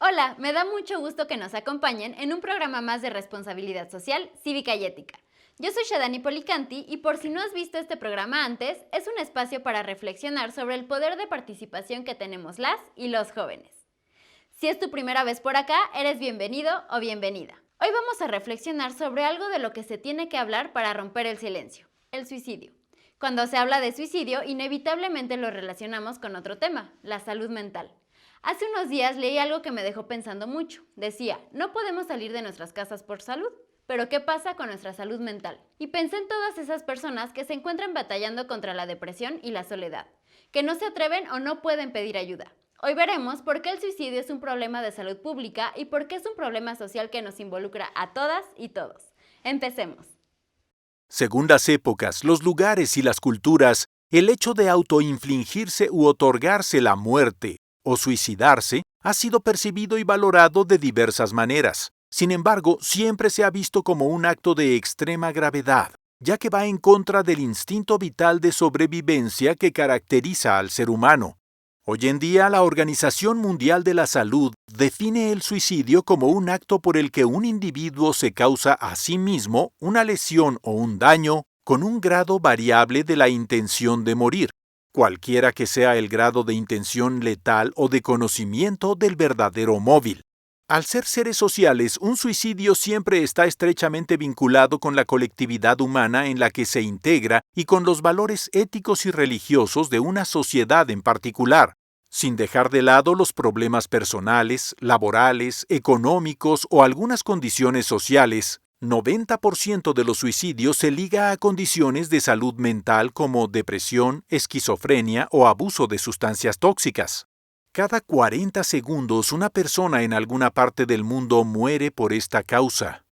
Hola, me da mucho gusto que nos acompañen en un programa más de responsabilidad social, cívica y ética. Yo soy Shadani Policanti y por si no has visto este programa antes, es un espacio para reflexionar sobre el poder de participación que tenemos las y los jóvenes. Si es tu primera vez por acá, eres bienvenido o bienvenida. Hoy vamos a reflexionar sobre algo de lo que se tiene que hablar para romper el silencio, el suicidio. Cuando se habla de suicidio, inevitablemente lo relacionamos con otro tema, la salud mental. Hace unos días leí algo que me dejó pensando mucho. Decía, no podemos salir de nuestras casas por salud, pero ¿qué pasa con nuestra salud mental? Y pensé en todas esas personas que se encuentran batallando contra la depresión y la soledad, que no se atreven o no pueden pedir ayuda. Hoy veremos por qué el suicidio es un problema de salud pública y por qué es un problema social que nos involucra a todas y todos. Empecemos. Según las épocas, los lugares y las culturas, el hecho de autoinfligirse u otorgarse la muerte o suicidarse ha sido percibido y valorado de diversas maneras. Sin embargo, siempre se ha visto como un acto de extrema gravedad, ya que va en contra del instinto vital de sobrevivencia que caracteriza al ser humano. Hoy en día, la Organización Mundial de la Salud define el suicidio como un acto por el que un individuo se causa a sí mismo una lesión o un daño con un grado variable de la intención de morir, cualquiera que sea el grado de intención letal o de conocimiento del verdadero móvil. Al ser seres sociales, un suicidio siempre está estrechamente vinculado con la colectividad humana en la que se integra y con los valores éticos y religiosos de una sociedad en particular, sin dejar de lado los problemas personales, laborales, económicos o algunas condiciones sociales. 90% de los suicidios se liga a condiciones de salud mental como depresión, esquizofrenia o abuso de sustancias tóxicas. Cada 40 segundos una persona en alguna parte del mundo muere por esta causa.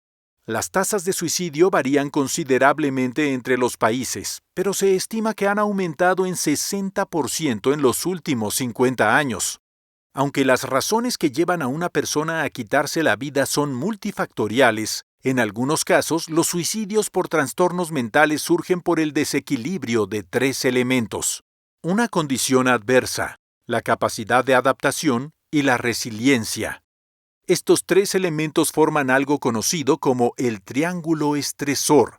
Las tasas de suicidio varían considerablemente entre los países, pero se estima que han aumentado en 60% en los últimos 50 años. Aunque las razones que llevan a una persona a quitarse la vida son multifactoriales, en algunos casos los suicidios por trastornos mentales surgen por el desequilibrio de tres elementos: una condición adversa, la capacidad de adaptación y la resiliencia. Estos tres elementos forman algo conocido como el triángulo estresor.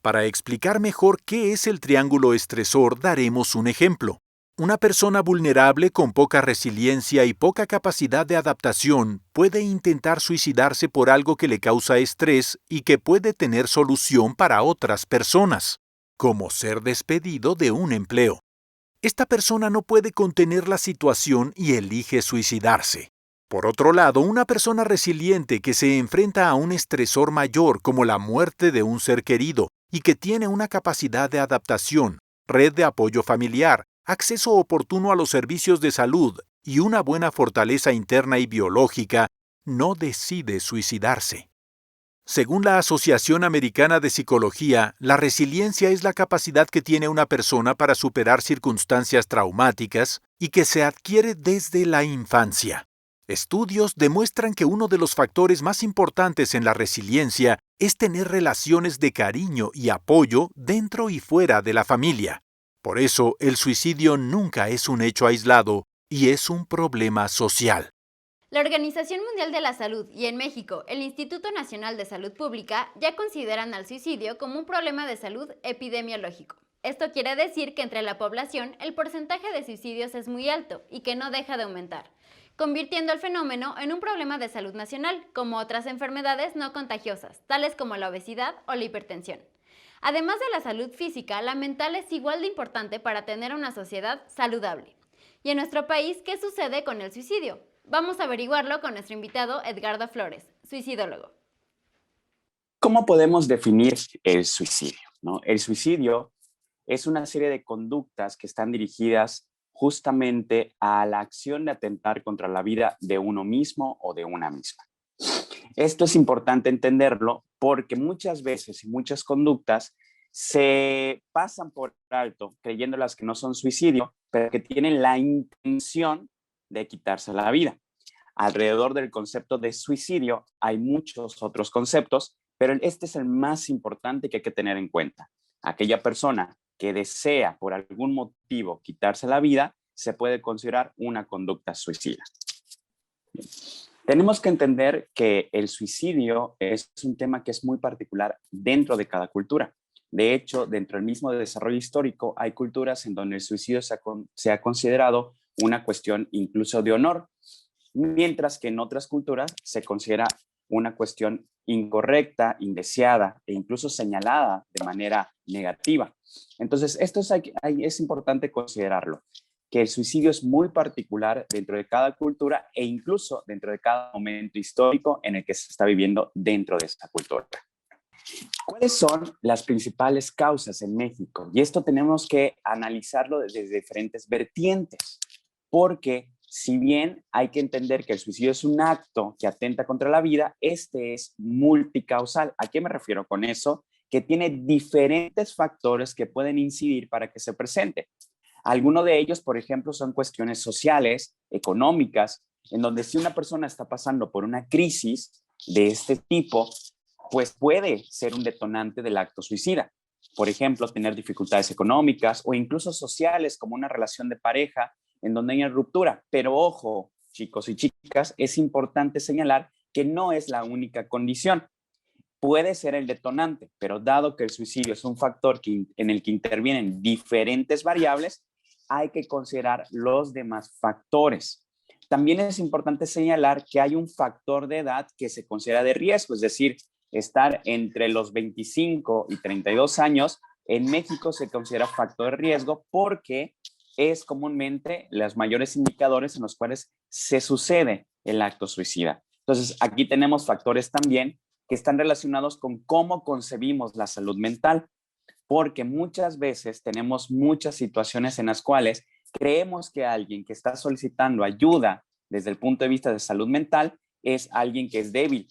Para explicar mejor qué es el triángulo estresor, daremos un ejemplo. Una persona vulnerable con poca resiliencia y poca capacidad de adaptación puede intentar suicidarse por algo que le causa estrés y que puede tener solución para otras personas, como ser despedido de un empleo. Esta persona no puede contener la situación y elige suicidarse. Por otro lado, una persona resiliente que se enfrenta a un estresor mayor como la muerte de un ser querido y que tiene una capacidad de adaptación, red de apoyo familiar, acceso oportuno a los servicios de salud y una buena fortaleza interna y biológica, no decide suicidarse. Según la Asociación Americana de Psicología, la resiliencia es la capacidad que tiene una persona para superar circunstancias traumáticas y que se adquiere desde la infancia. Estudios demuestran que uno de los factores más importantes en la resiliencia es tener relaciones de cariño y apoyo dentro y fuera de la familia. Por eso, el suicidio nunca es un hecho aislado y es un problema social. La Organización Mundial de la Salud y en México el Instituto Nacional de Salud Pública ya consideran al suicidio como un problema de salud epidemiológico. Esto quiere decir que entre la población el porcentaje de suicidios es muy alto y que no deja de aumentar, convirtiendo el fenómeno en un problema de salud nacional, como otras enfermedades no contagiosas, tales como la obesidad o la hipertensión. Además de la salud física, la mental es igual de importante para tener una sociedad saludable. Y en nuestro país, ¿qué sucede con el suicidio? Vamos a averiguarlo con nuestro invitado Edgardo Flores, suicidólogo. ¿Cómo podemos definir el suicidio? ¿No? El suicidio es una serie de conductas que están dirigidas justamente a la acción de atentar contra la vida de uno mismo o de una misma. Esto es importante entenderlo porque muchas veces y muchas conductas se pasan por alto creyéndolas que no son suicidio, pero que tienen la intención de quitarse la vida. Alrededor del concepto de suicidio hay muchos otros conceptos, pero este es el más importante que hay que tener en cuenta. Aquella persona que desea por algún motivo quitarse la vida se puede considerar una conducta suicida. Tenemos que entender que el suicidio es un tema que es muy particular dentro de cada cultura. De hecho, dentro del mismo desarrollo histórico, hay culturas en donde el suicidio se ha considerado una cuestión incluso de honor, mientras que en otras culturas se considera una cuestión incorrecta, indeseada e incluso señalada de manera negativa. Entonces, esto es importante considerarlo, que el suicidio es muy particular dentro de cada cultura e incluso dentro de cada momento histórico en el que se está viviendo dentro de esta cultura. ¿Cuáles son las principales causas en México? Y esto tenemos que analizarlo desde diferentes vertientes, porque si bien hay que entender que el suicidio es un acto que atenta contra la vida, este es multicausal. ¿A qué me refiero con eso? Que tiene diferentes factores que pueden incidir para que se presente. Algunos de ellos, por ejemplo, son cuestiones sociales, económicas, en donde si una persona está pasando por una crisis de este tipo, pues puede ser un detonante del acto suicida. Por ejemplo, tener dificultades económicas o incluso sociales, como una relación de pareja en donde hay ruptura. Pero ojo, chicos y chicas, es importante señalar que no es la única condición. Puede ser el detonante, pero dado que el suicidio es un factor en el que intervienen diferentes variables, hay que considerar los demás factores. También es importante señalar que hay un factor de edad que se considera de riesgo, es decir, estar entre los 25 y 32 años, en México se considera factor de riesgo porque es comúnmente los mayores indicadores en los cuales se sucede el acto suicida. Entonces, aquí tenemos factores también que están relacionados con cómo concebimos la salud mental, porque muchas veces tenemos muchas situaciones en las cuales creemos que alguien que está solicitando ayuda desde el punto de vista de salud mental es alguien que es débil.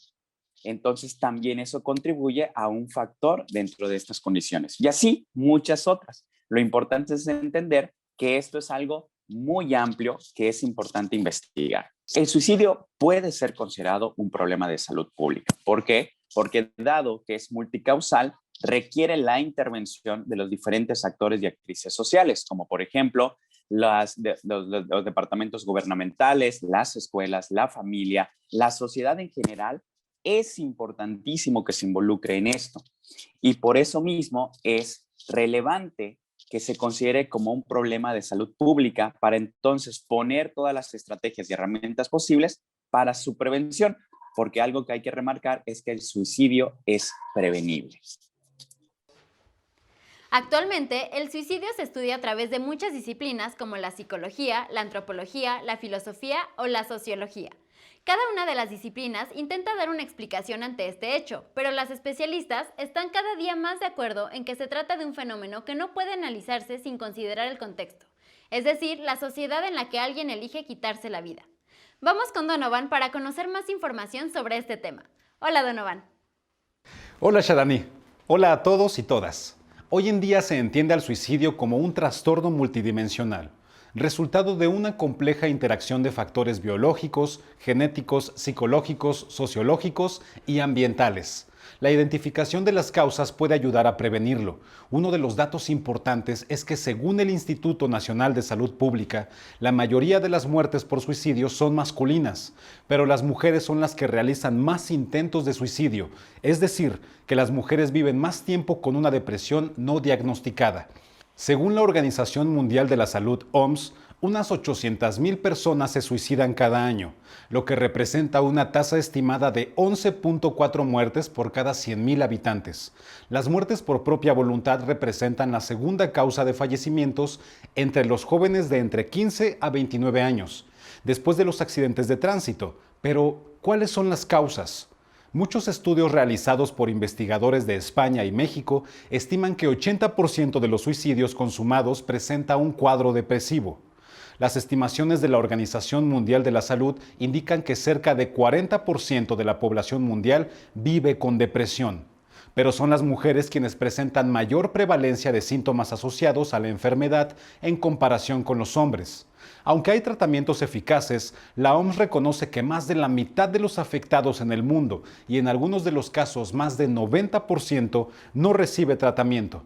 Entonces, también eso contribuye a un factor dentro de estas condiciones. Y así, muchas otras. Lo importante es entender que esto es algo muy amplio que es importante investigar. El suicidio puede ser considerado un problema de salud pública. ¿Por qué? Porque dado que es multicausal, requiere la intervención de los diferentes actores y actrices sociales, como por ejemplo los departamentos gubernamentales, las escuelas, la familia, la sociedad en general. Es importantísimo que se involucre en esto y por eso mismo es relevante que se considere como un problema de salud pública para entonces poner todas las estrategias y herramientas posibles para su prevención, porque algo que hay que remarcar es que el suicidio es prevenible. Actualmente, el suicidio se estudia a través de muchas disciplinas como la psicología, la antropología, la filosofía o la sociología. Cada una de las disciplinas intenta dar una explicación ante este hecho, pero las especialistas están cada día más de acuerdo en que se trata de un fenómeno que no puede analizarse sin considerar el contexto, es decir, la sociedad en la que alguien elige quitarse la vida. Vamos con Donovan para conocer más información sobre este tema. Hola, Donovan. Hola, Shadani. Hola a todos y todas. Hoy en día se entiende al suicidio como un trastorno multidimensional, resultado de una compleja interacción de factores biológicos, genéticos, psicológicos, sociológicos y ambientales. La identificación de las causas puede ayudar a prevenirlo. Uno de los datos importantes es que según el Instituto Nacional de Salud Pública, la mayoría de las muertes por suicidio son masculinas, pero las mujeres son las que realizan más intentos de suicidio, es decir, que las mujeres viven más tiempo con una depresión no diagnosticada. Según la Organización Mundial de la Salud, OMS, unas 800,000 personas se suicidan cada año, lo que representa una tasa estimada de 11.4 muertes por cada 100,000 habitantes. Las muertes por propia voluntad representan la segunda causa de fallecimientos entre los jóvenes de entre 15 a 29 años, después de los accidentes de tránsito. Pero, ¿cuáles son las causas? Muchos estudios realizados por investigadores de España y México estiman que 80% de los suicidios consumados presenta un cuadro depresivo. Las estimaciones de la Organización Mundial de la Salud indican que cerca de 40% de la población mundial vive con depresión. Pero son las mujeres quienes presentan mayor prevalencia de síntomas asociados a la enfermedad en comparación con los hombres. Aunque hay tratamientos eficaces, la OMS reconoce que más de la mitad de los afectados en el mundo, y en algunos de los casos más de 90%, no recibe tratamiento.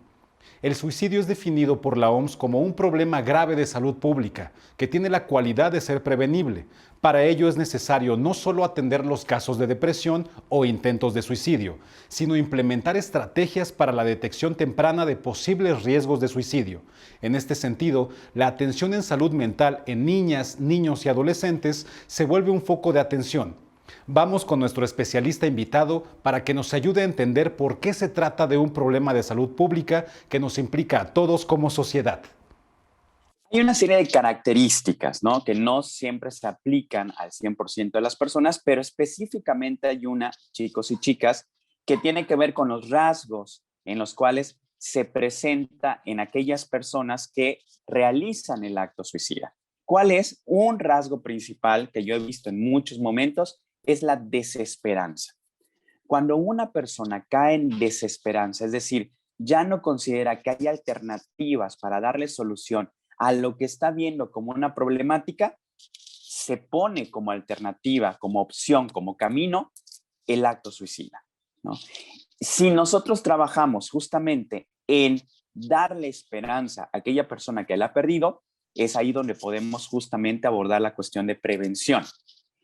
El suicidio es definido por la OMS como un problema grave de salud pública, que tiene la cualidad de ser prevenible. Para ello es necesario no solo atender los casos de depresión o intentos de suicidio, sino implementar estrategias para la detección temprana de posibles riesgos de suicidio. En este sentido, la atención en salud mental en niñas, niños y adolescentes se vuelve un foco de atención. Vamos con nuestro especialista invitado para que nos ayude a entender por qué se trata de un problema de salud pública que nos implica a todos como sociedad. Hay una serie de características, ¿no?, que no siempre se aplican al 100% de las personas, pero específicamente hay una, chicos y chicas, que tiene que ver con los rasgos en los cuales se presenta en aquellas personas que realizan el acto suicida. ¿Cuál es un rasgo principal que yo he visto en muchos momentos? Es la desesperanza. Cuando una persona cae en desesperanza, es decir, ya no considera que hay alternativas para darle solución a lo que está viendo como una problemática, se pone como alternativa, como opción, como camino, el acto suicida, ¿no? Si nosotros trabajamos justamente en darle esperanza a aquella persona que la ha perdido, es ahí donde podemos justamente abordar la cuestión de prevención.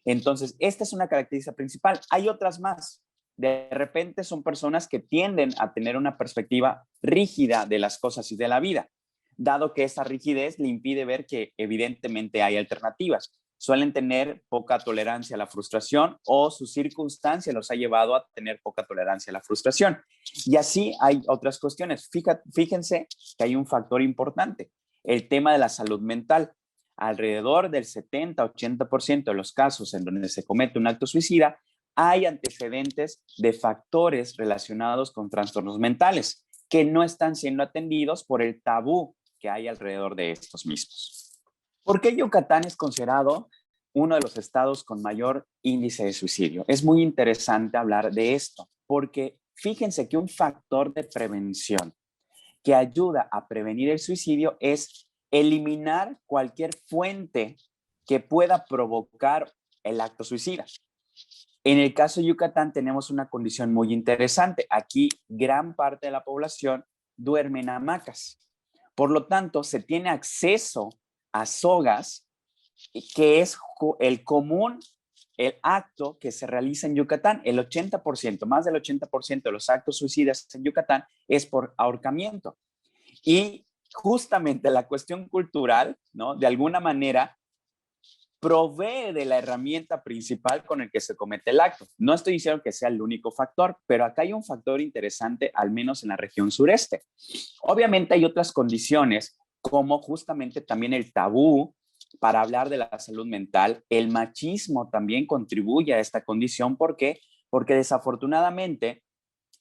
Entonces, esta es una característica principal. Hay otras más. De repente son personas que tienden a tener una perspectiva rígida de las cosas y de la vida, dado que esa rigidez le impide ver que evidentemente hay alternativas. Suelen tener poca tolerancia a la frustración o su circunstancia los ha llevado a tener poca tolerancia a la frustración. Y así hay otras cuestiones. Fíjense que hay un factor importante, el tema de la salud mental. Alrededor del 70-80% de los casos en donde se comete un acto suicida, hay antecedentes de factores relacionados con trastornos mentales que no están siendo atendidos por el tabú que hay alrededor de estos mismos. ¿Por qué Yucatán es considerado uno de los estados con mayor índice de suicidio? Es muy interesante hablar de esto, porque fíjense que un factor de prevención que ayuda a prevenir el suicidio es eliminar cualquier fuente que pueda provocar el acto suicida. En el caso de Yucatán tenemos una condición muy interesante. Aquí gran parte de la población duerme en hamacas. Por lo tanto, se tiene acceso a sogas, que es el acto que se realiza en Yucatán. El 80%, más del 80% de los actos suicidas en Yucatán es por ahorcamiento. Y justamente la cuestión cultural, ¿no?, de alguna manera provee de la herramienta principal con el que se comete el acto. No estoy diciendo que sea el único factor, pero acá hay un factor interesante, al menos en la región sureste. Obviamente hay otras condiciones, como justamente también el tabú para hablar de la salud mental. El machismo también contribuye a esta condición. ¿Por qué? Porque desafortunadamente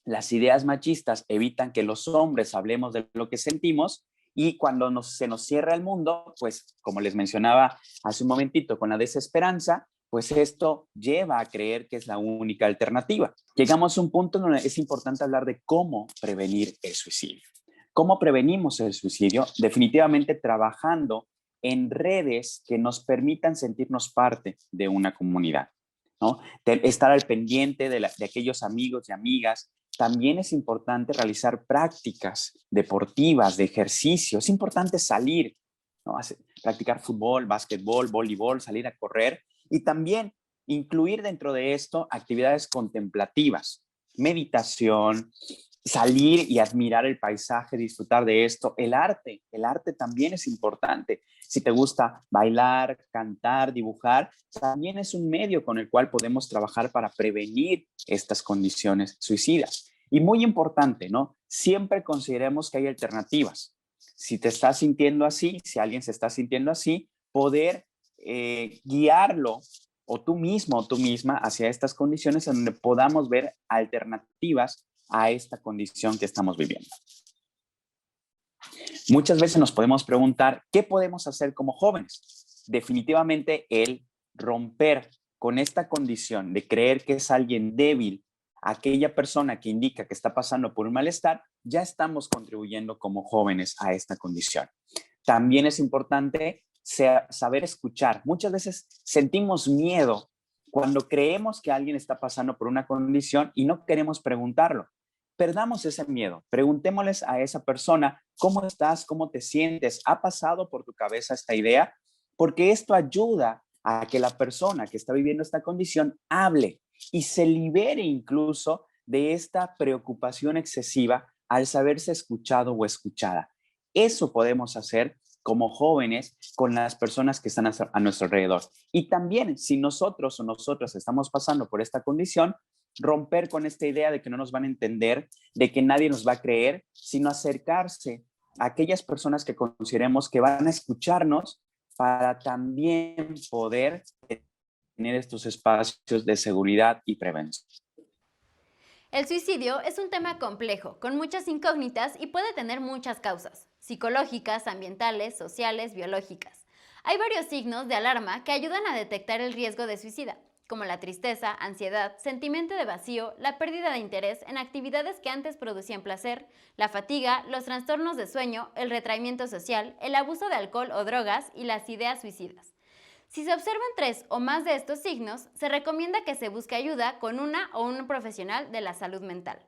las ideas machistas evitan que los hombres hablemos de lo que sentimos, y cuando se nos cierra el mundo, pues como les mencionaba hace un momentito con la desesperanza, pues esto lleva a creer que es la única alternativa. Llegamos a un punto donde es importante hablar de cómo prevenir el suicidio. ¿Cómo prevenimos el suicidio? Definitivamente trabajando en redes que nos permitan sentirnos parte de una comunidad, ¿no? Estar al pendiente de aquellos amigos y amigas. También es importante realizar prácticas deportivas, de ejercicio. Es importante salir, ¿no?, practicar fútbol, básquetbol, voleibol, salir a correr, y también incluir dentro de esto actividades contemplativas, meditación, salir y admirar el paisaje, disfrutar de esto. El arte también es importante. Si te gusta bailar, cantar, dibujar, también es un medio con el cual podemos trabajar para prevenir estas condiciones suicidas. Y muy importante, ¿no?, siempre consideremos que hay alternativas. Si te estás sintiendo así, si alguien se está sintiendo así, poder guiarlo, o tú mismo o tú misma, hacia estas condiciones en donde podamos ver alternativas a esta condición que estamos viviendo. Muchas veces nos podemos preguntar, ¿qué podemos hacer como jóvenes? Definitivamente el romper con esta condición de creer que es alguien débil, aquella persona que indica que está pasando por un malestar, ya estamos contribuyendo como jóvenes a esta condición. También es importante saber escuchar. Muchas veces sentimos miedo cuando creemos que alguien está pasando por una condición y no queremos preguntarlo. perdamos ese miedo. Preguntémosles a esa persona, ¿cómo estás? ¿Cómo te sientes? ¿Ha pasado por tu cabeza esta idea? Porque esto ayuda a que la persona que está viviendo esta condición hable y se libere incluso de esta preocupación excesiva al saberse escuchado o escuchada. Eso podemos hacer como jóvenes con las personas que están a nuestro alrededor. Y también si nosotros o nosotras estamos pasando por esta condición, romper con esta idea de que no nos van a entender, de que nadie nos va a creer, sino acercarse a aquellas personas que consideremos que van a escucharnos para también poder tener estos espacios de seguridad y prevención. El suicidio es un tema complejo, con muchas incógnitas y puede tener muchas causas, psicológicas, ambientales, sociales, biológicas. Hay varios signos de alarma que ayudan a detectar el riesgo de suicida, como la tristeza, ansiedad, sentimiento de vacío, la pérdida de interés en actividades que antes producían placer, la fatiga, los trastornos de sueño, el retraimiento social, el abuso de alcohol o drogas y las ideas suicidas. Si se observan 3 o más de estos signos, se recomienda que se busque ayuda con una o un profesional de la salud mental.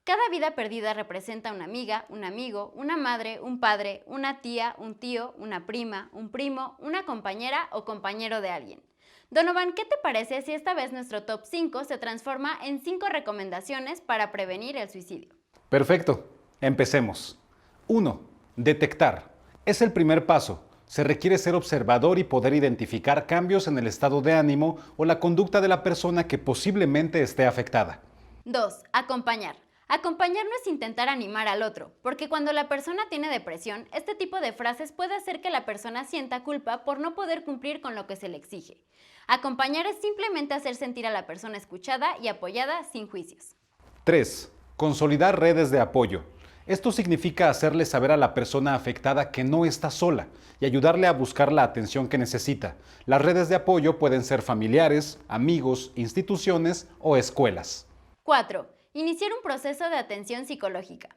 Cada vida perdida representa una amiga, un amigo, una madre, un padre, una tía, un tío, una prima, un primo, una compañera o compañero de alguien. Donovan, ¿qué te parece si esta vez nuestro top 5 se transforma en 5 recomendaciones para prevenir el suicidio? Perfecto, empecemos. 1. Detectar. Es el primer paso. Se requiere ser observador y poder identificar cambios en el estado de ánimo o la conducta de la persona que posiblemente esté afectada. 2. Acompañar. Acompañar no es intentar animar al otro, porque cuando la persona tiene depresión, este tipo de frases puede hacer que la persona sienta culpa por no poder cumplir con lo que se le exige. Acompañar es simplemente hacer sentir a la persona escuchada y apoyada sin juicios. 3. Consolidar redes de apoyo. Esto significa hacerle saber a la persona afectada que no está sola y ayudarle a buscar la atención que necesita. Las redes de apoyo pueden ser familiares, amigos, instituciones o escuelas. 4. Iniciar un proceso de atención psicológica.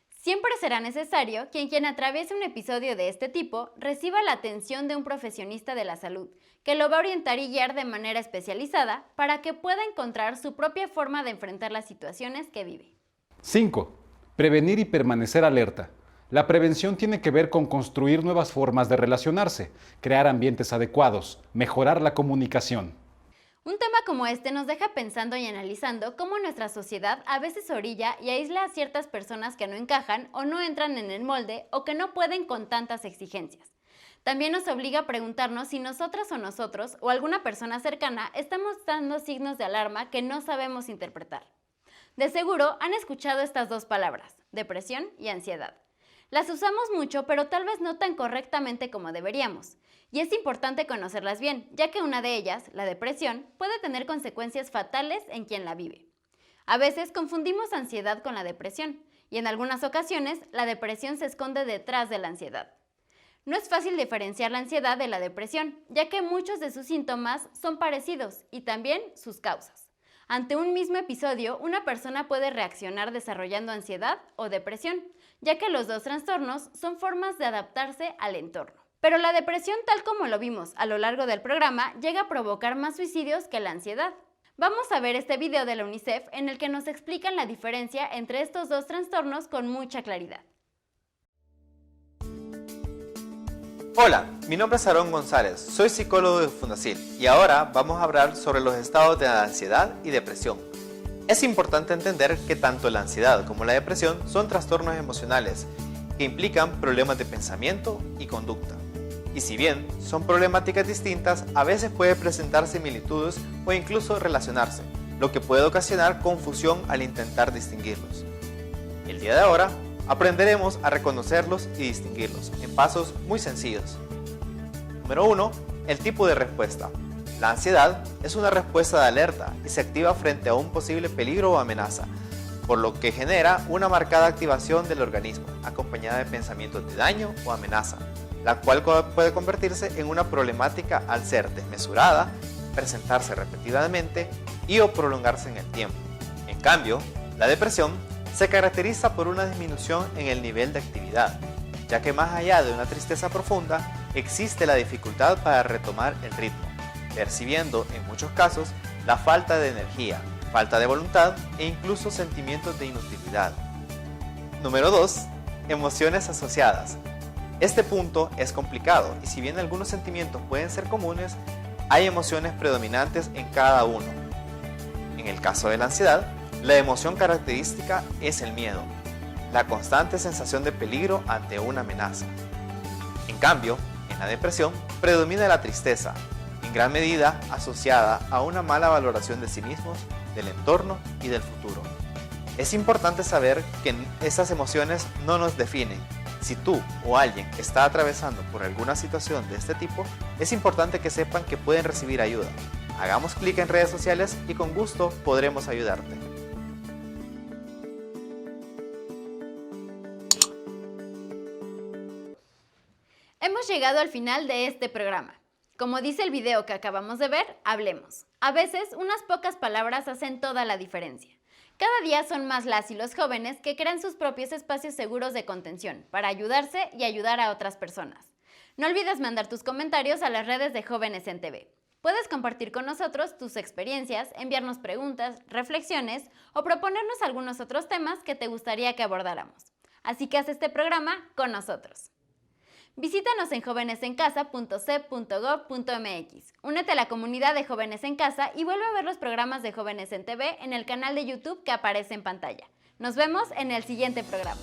Siempre será necesario que quien atraviese un episodio de este tipo reciba la atención de un profesionista de la salud, que lo va a orientar y guiar de manera especializada para que pueda encontrar su propia forma de enfrentar las situaciones que vive. 5. Prevenir y permanecer alerta. La prevención tiene que ver con construir nuevas formas de relacionarse, crear ambientes adecuados, mejorar la comunicación. Un tema como este nos deja pensando y analizando cómo nuestra sociedad a veces orilla y aísla a ciertas personas que no encajan o no entran en el molde o que no pueden con tantas exigencias. También nos obliga a preguntarnos si nosotras o nosotros o alguna persona cercana estamos dando signos de alarma que no sabemos interpretar. De seguro han escuchado estas 2 palabras, depresión y ansiedad. Las usamos mucho, pero tal vez no tan correctamente como deberíamos. Y es importante conocerlas bien, ya que una de ellas, la depresión, puede tener consecuencias fatales en quien la vive. A veces confundimos ansiedad con la depresión, y en algunas ocasiones la depresión se esconde detrás de la ansiedad. No es fácil diferenciar la ansiedad de la depresión, ya que muchos de sus síntomas son parecidos y también sus causas. Ante un mismo episodio, una persona puede reaccionar desarrollando ansiedad o depresión, ya que los 2 trastornos son formas de adaptarse al entorno. Pero la depresión, tal como lo vimos a lo largo del programa, llega a provocar más suicidios que la ansiedad. Vamos a ver este video de la UNICEF en el que nos explican la diferencia entre estos 2 trastornos con mucha claridad. Hola, mi nombre es Aarón González, soy psicólogo de Fundacil y ahora vamos a hablar sobre los estados de ansiedad y depresión. Es importante entender que tanto la ansiedad como la depresión son trastornos emocionales que implican problemas de pensamiento y conducta. Y si bien son problemáticas distintas, a veces puede presentar similitudes o incluso relacionarse, lo que puede ocasionar confusión al intentar distinguirlos. El día de ahora aprenderemos a reconocerlos y distinguirlos en pasos muy sencillos. Número 1. El tipo de respuesta. La ansiedad es una respuesta de alerta y se activa frente a un posible peligro o amenaza, por lo que genera una marcada activación del organismo, acompañada de pensamientos de daño o amenaza, la cual puede convertirse en una problemática al ser desmesurada, presentarse repetidamente y o prolongarse en el tiempo. En cambio, la depresión se caracteriza por una disminución en el nivel de actividad, ya que más allá de una tristeza profunda, existe la dificultad para retomar el ritmo, percibiendo en muchos casos la falta de energía, falta de voluntad e incluso sentimientos de inutilidad. Número 2. Emociones asociadas. Este punto es complicado y si bien algunos sentimientos pueden ser comunes, hay emociones predominantes en cada uno. En el caso de la ansiedad, la emoción característica es el miedo, la constante sensación de peligro ante una amenaza. En cambio, en la depresión predomina la tristeza, en gran medida asociada a una mala valoración de sí mismos, del entorno y del futuro. Es importante saber que estas emociones no nos definen. Si tú o alguien está atravesando por alguna situación de este tipo, es importante que sepan que pueden recibir ayuda. Hagamos clic en redes sociales y con gusto podremos ayudarte. Hemos llegado al final de este programa. Como dice el video que acabamos de ver, hablemos. A veces, unas pocas palabras hacen toda la diferencia. Cada día son más las y los jóvenes que crean sus propios espacios seguros de contención para ayudarse y ayudar a otras personas. No olvides mandar tus comentarios a las redes de Jóvenes en TV. Puedes compartir con nosotros tus experiencias, enviarnos preguntas, reflexiones o proponernos algunos otros temas que te gustaría que abordáramos. Así que haz este programa con nosotros. Visítanos en jovenesencasa.cep.gov.mx. Únete a la comunidad de Jóvenes en Casa y vuelve a ver los programas de Jóvenes en TV en el canal de YouTube que aparece en pantalla. Nos vemos en el siguiente programa.